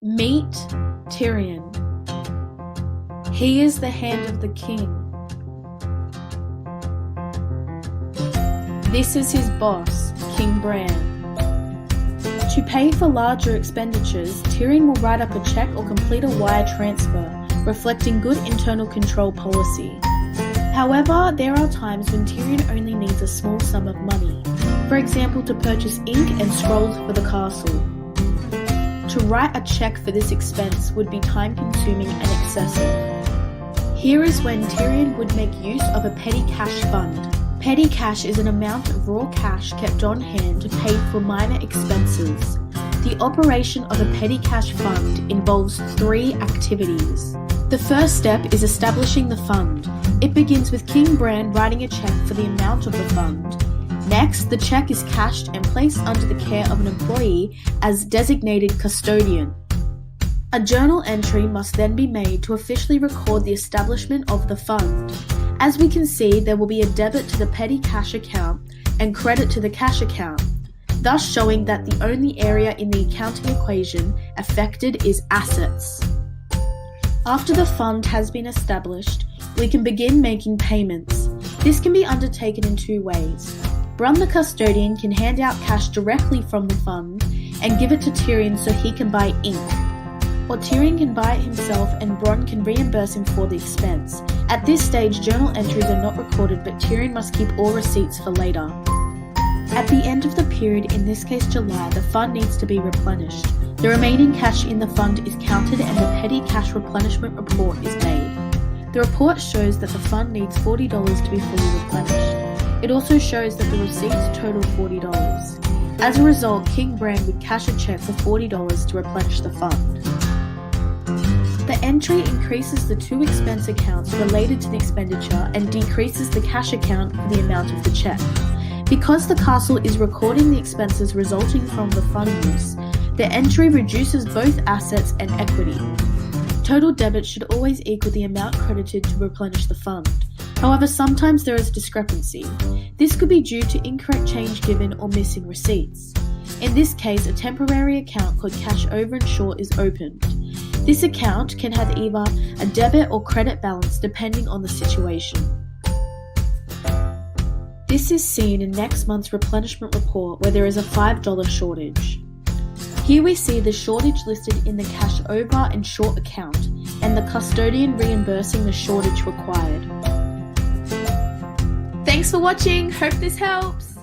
Meet Tyrion. He is the hand of the king. This is his boss, King Bran. To pay for larger expenditures, Tyrion will write up a check or complete a wire transfer, reflecting good internal control policy. However, there are times when Tyrion only needs a small sum of money, for example to purchase ink and scrolls for the castle. To write a check for this expense would be time-consuming and excessive. Here is when Tyrion would make use of a petty cash fund. Petty cash is an amount of raw cash kept on hand to pay for minor expenses. The operation of a petty cash fund involves 3 activities. The first step is establishing the fund. It begins with King Bran writing a check for the amount of the fund. Next, the check is cashed and placed under the care of an employee as designated custodian. A journal entry must then be made to officially record the establishment of the fund. As we can see, there will be a debit to the petty cash account and credit to the cash account, thus showing that the only area in the accounting equation affected is assets. After the fund has been established, we can begin making payments. This can be undertaken in 2 ways. Bronn the custodian can hand out cash directly from the fund and give it to Tyrion so he can buy ink. Or Tyrion can buy it himself and Bronn can reimburse him for the expense. At this stage, journal entries are not recorded, but Tyrion must keep all receipts for later. At the end of the period, in this case July, the fund needs to be replenished. The remaining cash in the fund is counted and the petty cash replenishment report is made. The report shows that the fund needs $40 to be fully replenished. It also shows that the receipts total $40. As a result, King Bran would cash a check for $40 to replenish the fund. The entry increases the 2 expense accounts related to the expenditure and decreases the cash account for the amount of the check. Because the castle is recording the expenses resulting from the fund use, the entry reduces both assets and equity. Total debit should always equal the amount credited to replenish the fund. However, sometimes there is a discrepancy. This could be due to incorrect change given or missing receipts. In this case, a temporary account called cash over and short is opened. This account can have either a debit or credit balance depending on the situation. This is seen in next month's replenishment report where there is a $5 shortage. Here we see the shortage listed in the cash over and short account and the custodian reimbursing the shortage required. Thanks for watching, hope this helps!